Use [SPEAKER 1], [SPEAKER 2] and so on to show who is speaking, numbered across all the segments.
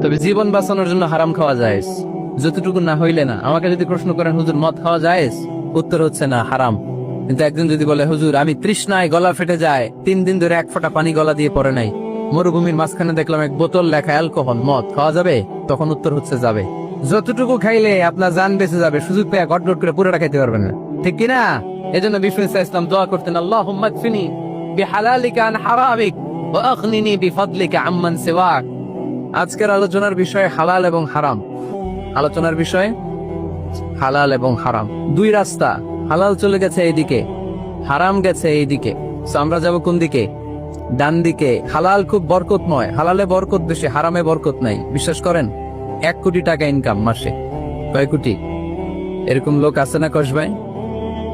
[SPEAKER 1] তবে জীবন বাঁচানোর জন্য হারাম খাওয়া যায়, যতটুকু না হইলে না। আমাকে যদি প্রশ্ন করেন হুজুর মদ খাওয়া যায়, উত্তর হচ্ছে না, হারাম। কিন্তু একজন যদি বলে হুজুর আমি তৃষ্ণায় গলা ফেটে যায়, 3 দিন ধরে এক ফোঁটা পানি গলা দিয়ে পড়ে নাই, মরুভূমির মাঝখানে দেখলাম এক বোতল লেখা অ্যালকোহল, মদ খাওয়া যাবে? তখন উত্তর হচ্ছে যাবে। যতটুকু খাইলে আপনার জান বেঁচে যাবে, সুযোগ পেয়ে গটগট করে পুরোটা খাইতে পারবেন না, ঠিক কিনা? এজন্য বিষ্ণু ইসলাম দোয়া করতেন, আল্লাহুম্মা কফিনি বিহালালিকা আন হারামিক ওয়া আগনিনি বিফাদলিকা আম্মান সিওয়াক। আজকের আলোচনার বিষয় হালাল এবং হারাম। আলোচনার বিষয় হালাল এবং হারাম, দুই রাস্তা। হালাল চলে গেছে এইদিকে, হারাম গেছে এইদিকে। আমরা যাব কোন দিকে? ডান দিকে। হালাল খুব বরকতময়, হালালে বরকত বেশি, হারামে বরকত নাই। বিশ্বাস করেন, 1 কোটি টাকা ইনকাম মাসে। কয় কোটি? এরকম লোক আছে না কস ভাই?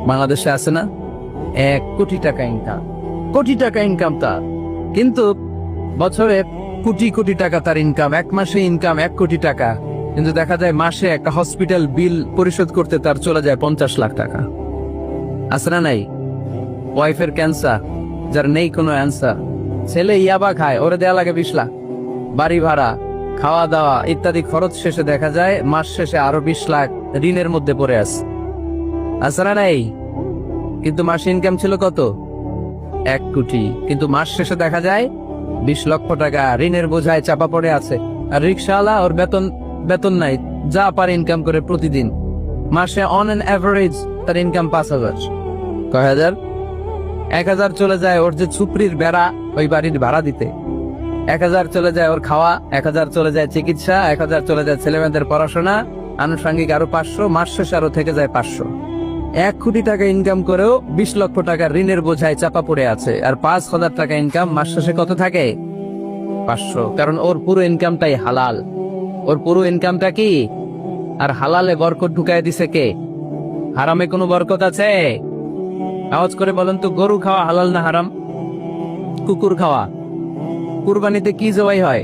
[SPEAKER 1] বাংলাদেশে আছে না? 1 কোটি টাকা ইনকাম, কোটি টাকা ইনকাম তার। কিন্তু বছরে কোটি কোটি টাকা তার ইনকাম, 1 মাসে ইনকাম 1 কোটি টাকা। কিন্তু দেখা যায় মাসে একটা হসপিটাল বিল পরিশোধ করতে তার চলে যায় 50 লাখ টাকা। আছে না নাই? ওয়াইফের ক্যান্সার, যার নেই কোনো অ্যান্সার। ছেলে ইয়াবা খায়, ওরে দেয়া লাগে 20 লাখ। বাড়ি ভাড়া, খাওয়া দাওয়া ইত্যাদি খরচ শেষে দেখা যায় মাস শেষে আরো 20 লাখ ঋণের মধ্যে পড়ে আছে না নাই? কিন্তু মাসে ইনকাম ছিল কত? 1 কোটি। কিন্তু মাস শেষে দেখা যায় 20 লক্ষ টাকা ঋণের বোঝায় চাপা পড়ে আছে। আর রিক্সাওয়ালা, ওর বেতন নাই, যা পারে ইনকাম করে প্রতিদিন। মাসে অন এন অ্যাভারেজ তার ইনকাম 5,000। কয় হাজার? 1,000 চলে যায় ওর যে ছুপড়ির বেড়া, ওই বাড়ির ভাড়া দিতে। 1,000 চলে যায় ওর খাওয়া, 1,000 চলে যায় চিকিৎসা, 1,000 চলে যায় ছেলেমেয়েদের পড়াশোনা, আনুষঙ্গিক আরো 500, মাস শেষে আরো থেকে যায় 500। 1 কোটি টাকা ইনকাম করেও 20 লক্ষ টাকা ঋণের বোঝায় চাপা পড়ে আছে। আর 5,000 টাকা ইনকাম, মাস শেষে কত থাকে? 500। কারণ ওর পুরো ইনকামটাই হালাল। ওর পুরো ইনকামটা কি? আর হালালে বরকত ঢুকায় দিছে কে? হারামে কোনো বরকত আছে? আওয়াজ করে বলেন তো, গরু খাওয়া হালাল না হারাম? কুকুর খাওয়া? কুরবানিতে কি জবাই হয়?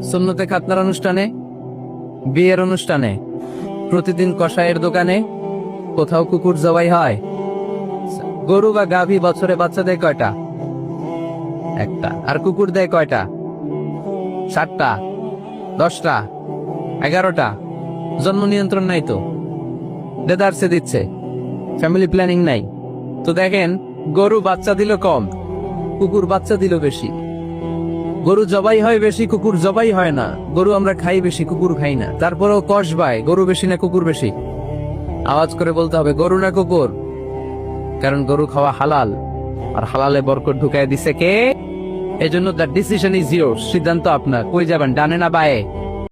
[SPEAKER 1] সুন্নতে খাতনার অনুষ্ঠানে, বিয়ের অনুষ্ঠানে, প্রতিদিন কসাইয়ের দোকানে, কোথাও কুকুর জবাই হয়? গরু বা গাভী বছরে বাচ্চা দেয় কয়টা? একটা। আর কুকুর দেয় কয়টা? 7টা, 10টা, 11টা। জন্ম নিয়ন্ত্রণ নাই তো, দেদারসে দিচ্ছে, ফ্যামিলি প্ল্যানিং নাই তো। দেখেন, গরু বাচ্চা দিল কম, কুকুর বাচ্চা দিল বেশি। গরু জবাই হয় বেশি, কুকুর জবাই হয় না। গরু আমরা খাই বেশি, কুকুর খাই না। তারপরেও কষ ভাই, গরু বেশি না কুকুর বেশি? আওয়াজ করে বলতে হবে, গরু না কুকুর? কারণ গরু খাওয়া হালাল, আর হালালে বরকত ঢুকায় দিছে কে? এজন্য দ্য ডিসিশন ইজ ইয়োরস। সিদ্ধান্ত আপনার। কই যাবেন, ডানে না বায়ে?